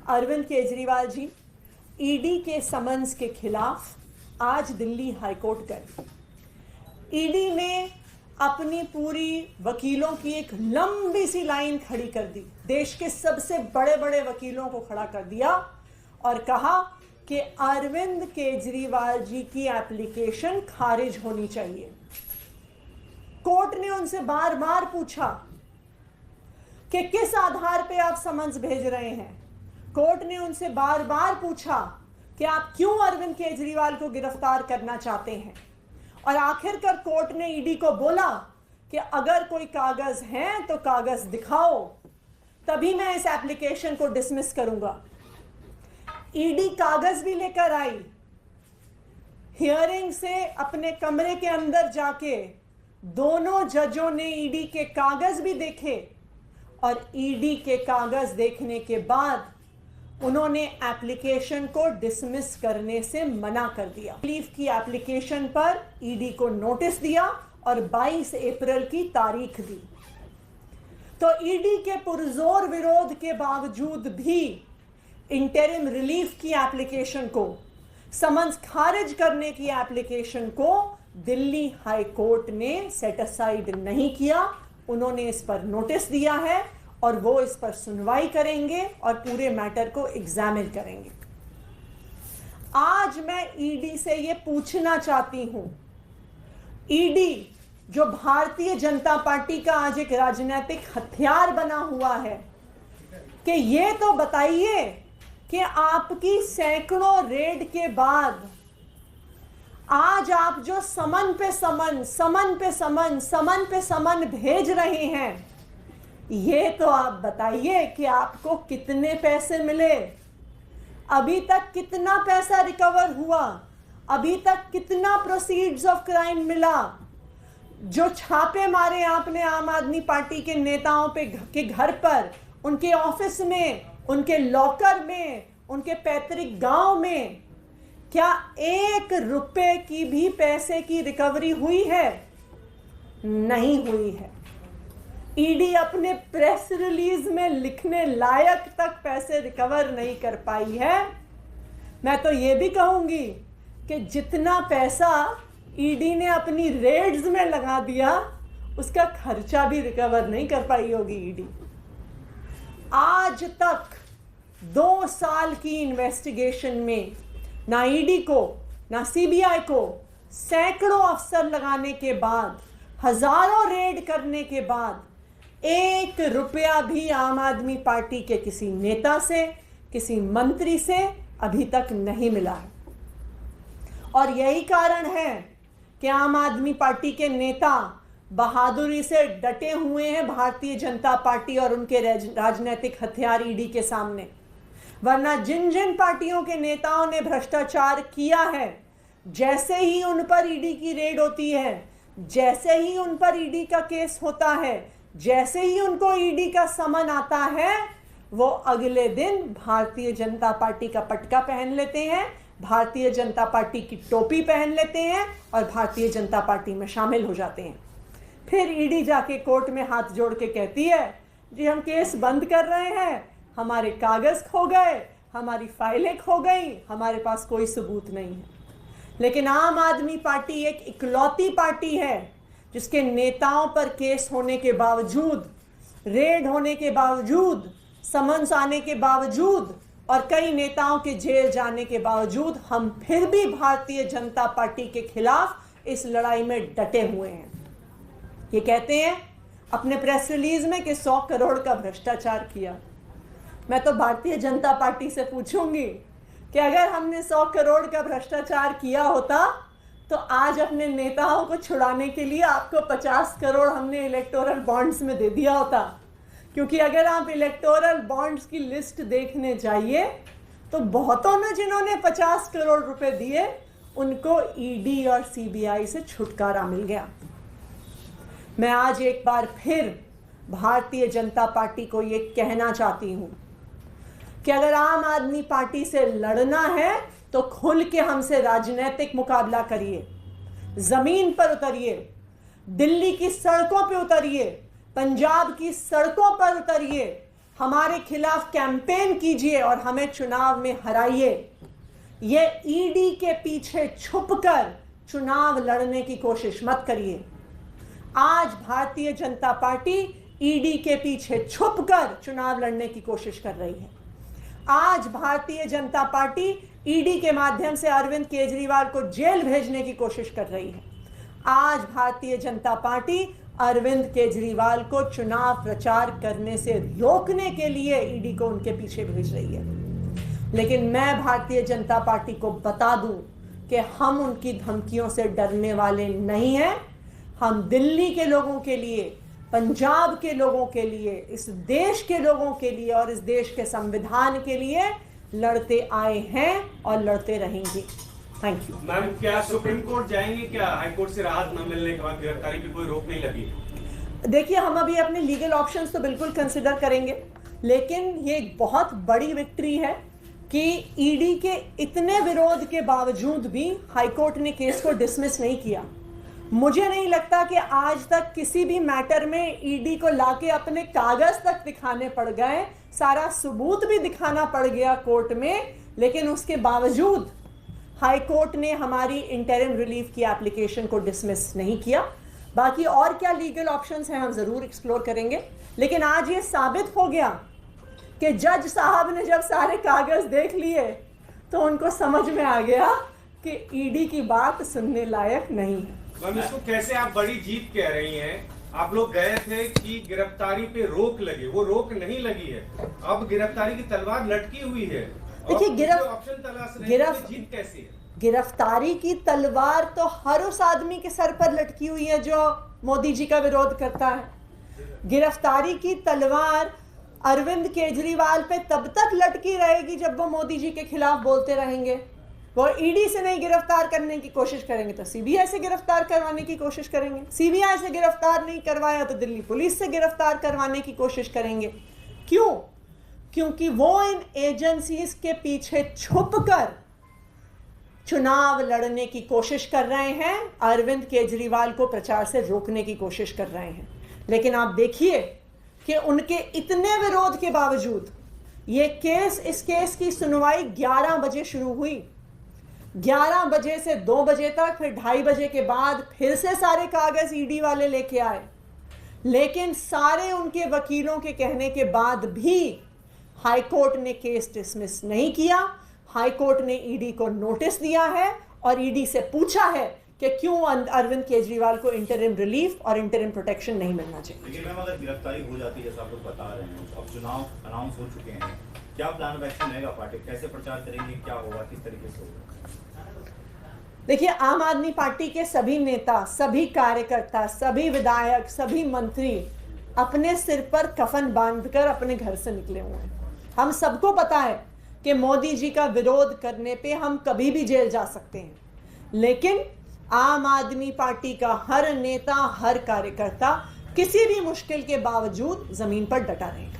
Arvind Kejriwal ji ED के summons के खिलाफ आज दिल्ली हाईकोर्ट गए। ईडी ने अपनी पूरी वकीलों की एक लंबी सी लाइन खड़ी कर दी, देश के सबसे बड़े बड़े वकीलों को खड़ा कर दिया और कहा कि अरविंद केजरीवाल जी की एप्लीकेशन खारिज होनी चाहिए। कोर्ट ने उनसे बार बार पूछा कि किस आधार पे आप समन्स भेज रहे हैं। कोर्ट ने उनसे बार बार पूछा कि आप क्यों अरविंद केजरीवाल को गिरफ्तार करना चाहते हैं। और आखिरकार कोर्ट ने ईडी को बोला कि अगर कोई कागज है तो कागज दिखाओ, तभी मैं इस एप्लीकेशन को डिसमिस करूंगा। ईडी कागज भी लेकर आई। हियरिंग से अपने कमरे के अंदर जाके दोनों जजों ने ईडी के कागज भी देखे और ईडी के कागज देखने के बाद उन्होंने एप्लीकेशन को डिसमिस करने से मना कर दिया। रिलीफ की एप्लीकेशन पर ईडी को नोटिस दिया और 22 अप्रैल की तारीख दी। तो ईडी के पुरजोर विरोध के बावजूद भी इंटरिम रिलीफ की एप्लीकेशन को, समन्स खारिज करने की एप्लीकेशन को दिल्ली हाई कोर्ट ने सेट असाइड नहीं किया। उन्होंने इस पर नोटिस दिया है और वो इस पर सुनवाई करेंगे और पूरे मैटर को एग्जामिन करेंगे। आज मैं ईडी से ये पूछना चाहती हूं, ईडी जो भारतीय जनता पार्टी का आज एक राजनीतिक हथियार बना हुआ है, कि ये तो बताइए कि आपकी सैकड़ों रेड के बाद आज आप जो समन पे समन भेज रहे हैं, ये तो आप बताइए कि आपको कितने पैसे मिले, अभी तक कितना पैसा रिकवर हुआ, अभी तक कितना प्रोसीड्स ऑफ क्राइम मिला। जो छापे मारे आपने आम आदमी पार्टी के नेताओं पे के घर पर, उनके ऑफिस में, उनके लॉकर में, उनके पैतृक गांव में, क्या 1 रुपए की भी पैसे की रिकवरी हुई है? नहीं हुई है। ईडी अपने प्रेस रिलीज में लिखने लायक तक पैसे रिकवर नहीं कर पाई है। मैं तो ये भी कहूंगी कि जितना पैसा ईडी ने अपनी रेड्स में लगा दिया, उसका खर्चा भी रिकवर नहीं कर पाई होगी ईडी। आज तक 2 साल की इन्वेस्टिगेशन में ना ईडी को ना सीबीआई को सैकड़ों अफसर लगाने के बाद, हजारों रेड करने के बाद 1 रुपया भी आम आदमी पार्टी के किसी नेता से, किसी मंत्री से अभी तक नहीं मिला है। और यही कारण है कि आम आदमी पार्टी के नेता बहादुरी से डटे हुए हैं भारतीय जनता पार्टी और उनके राजनीतिक हथियार ईडी के सामने। वरना जिन जिन पार्टियों के नेताओं ने भ्रष्टाचार किया है, जैसे ही उन पर ईडी की रेड होती है, जैसे ही उन पर ईडी का केस होता है, जैसे ही उनको ईडी का समन आता है, वो अगले दिन भारतीय जनता पार्टी का पटका पहन लेते हैं, भारतीय जनता पार्टी की टोपी पहन लेते हैं और भारतीय जनता पार्टी में शामिल हो जाते हैं। फिर ईडी जाके कोर्ट में हाथ जोड़ के कहती है, जी हम केस बंद कर रहे हैं, हमारे कागज खो गए, हमारी फाइलें खो गई, हमारे पास कोई सबूत नहीं है। लेकिन आम आदमी पार्टी एक इकलौती पार्टी है जिसके नेताओं पर केस होने के बावजूद, रेड होने के बावजूद, समन्स आने के बावजूद और कई नेताओं के जेल जाने के बावजूद हम फिर भी भारतीय जनता पार्टी के खिलाफ इस लड़ाई में डटे हुए हैं। ये कहते हैं अपने प्रेस रिलीज में कि 100 करोड़ का भ्रष्टाचार किया। मैं तो भारतीय जनता पार्टी से पूछूंगी कि अगर हमने 100 करोड़ का भ्रष्टाचार किया होता तो आज अपने नेताओं को छुड़ाने के लिए आपको 50 करोड़ हमने इलेक्टोरल बॉन्ड्स में दे दिया होता। क्योंकि अगर आप इलेक्टोरल बॉन्ड्स की लिस्ट देखने जाइए तो बहुतों ने जिन्होंने 50 करोड़ रुपए दिए, उनको ईडी और सीबीआई से छुटकारा मिल गया। मैं आज एक बार फिर भारतीय जनता पार्टी को ये कहना चाहती हूं कि अगर आम आदमी पार्टी से लड़ना है तो खुल के हमसे राजनीतिक मुकाबला करिए, जमीन पर उतरिए, दिल्ली की सड़कों पे उतरिए, पंजाब की सड़कों पर उतरिए, हमारे खिलाफ कैंपेन कीजिए और हमें चुनाव में हराइए। ये ईडी के पीछे छुपकर चुनाव लड़ने की कोशिश मत करिए। आज भारतीय जनता पार्टी ईडी के पीछे छुपकर चुनाव लड़ने की कोशिश कर रही है। आज भारतीय जनता पार्टी ईडी के माध्यम से अरविंद केजरीवाल को जेल भेजने की कोशिश कर रही है। आज भारतीय जनता पार्टी अरविंद केजरीवाल को चुनाव प्रचार करने से रोकने के लिए ईडी को उनके पीछे भेज रही है। लेकिन मैं भारतीय जनता पार्टी को बता दूं कि हम उनकी धमकियों से डरने वाले नहीं हैं। हम दिल्ली के लोगों के लिए, पंजाब के लोगों के लिए, इस देश के लोगों के लिए और इस देश के संविधान के लिए लड़ते आए हैं और लड़ते रहेंगे। Thank you. मैम, क्या सुप्रीम कोर्ट जाएंगे? क्या हाई कोर्ट से राहत न मिलने के बाद गिरफ्तारी की कोई रोक नहीं लगी? देखिए, हम अभी अपने लीगल ऑप्शंस तो बिल्कुल कंसिडर करेंगे, लेकिन ये एक बहुत बड़ी विक्ट्री है कि ईडी के इतने विरोध के बावजूद भी हाईकोर्ट ने केस को डिसमिस नहीं किया। मुझे नहीं लगता कि आज तक किसी भी मैटर में ईडी को लाके अपने कागज तक दिखाने पड़ गए, सारा सबूत भी दिखाना पड़ गया कोर्ट में, लेकिन उसके बावजूद हाई कोर्ट ने हमारी इंटरिम रिलीफ की एप्लीकेशन को डिसमिस नहीं किया। बाकी और क्या लीगल ऑप्शंस हैं हम ज़रूर एक्सप्लोर करेंगे, लेकिन आज ये साबित हो गया कि जज साहब ने जब सारे कागज देख लिए तो उनको समझ में आ गया कि ईडी की बात सुनने लायक नहीं है। मैम, इसको कैसे आप बड़ी जीत कह रही हैं? आप लोग गए थे कि गिरफ्तारी पे रोक लगे, वो रोक नहीं लगी है। अब गिरफ्तारी की तलवार लटकी हुई है। देखिए, ऑप्शन तलाश रहे हैं, जीत कैसी है? गिरफ्तारी की तलवार तो हर उस आदमी के सर पर लटकी हुई है जो मोदी जी का विरोध करता है। गिरफ्तारी की तलवार अरविंद केजरीवाल पे तब तक लटकी रहेगी जब वो मोदी जी के खिलाफ बोलते रहेंगे। वो ईडी से नहीं गिरफ्तार करने की कोशिश करेंगे तो सीबीआई से गिरफ्तार करवाने की कोशिश करेंगे। सीबीआई से गिरफ्तार नहीं करवाया तो दिल्ली पुलिस से गिरफ्तार करवाने की कोशिश करेंगे। क्यों? क्योंकि वो इन एजेंसीज के पीछे छुपकर चुनाव लड़ने की कोशिश कर रहे हैं, अरविंद केजरीवाल को प्रचार से रोकने की कोशिश कर रहे हैं। लेकिन आप देखिए कि उनके इतने विरोध के बावजूद इस केस की सुनवाई 11 बजे शुरू हुई। 11 बजे से 2 बजे तक, फिर 2:30 बजे के बाद फिर से सारे कागज ईडी वाले लेके आए। लेकिन सारे उनके वकीलों के कहने के बाद भी हाई कोर्ट ने केस डिसमिस नहीं किया। हाई कोर्ट ने ईडी को नोटिस दिया है और ईडी से पूछा है कि क्यों अरविंद केजरीवाल को इंटरिम रिलीफ और इंटरिम प्रोटेक्शन नहीं मिलना चाहिए। लेकिन मैम, अगर गिरफ्तारी हो जाती है जैसा आप लोग बता रहे हैं, अब चुनाव अनाउंस हो चुके हैं, क्या प्लान ऑफ एक्शन रहेगा? पार्टी कैसे प्रचार करेंगे, क्या होगा, किस तरीके से होगा? देखिए, आम आदमी पार्टी के सभी नेता, सभी कार्यकर्ता, सभी विधायक, सभी मंत्री अपने सिर पर कफन बांधकर अपने घर से निकले हुए हैं। हम सबको पता है कि मोदी जी का विरोध करने पे हम कभी भी जेल जा सकते हैं, लेकिन आम आदमी पार्टी का हर नेता, हर कार्यकर्ता किसी भी मुश्किल के बावजूद जमीन पर डटा रहेगा।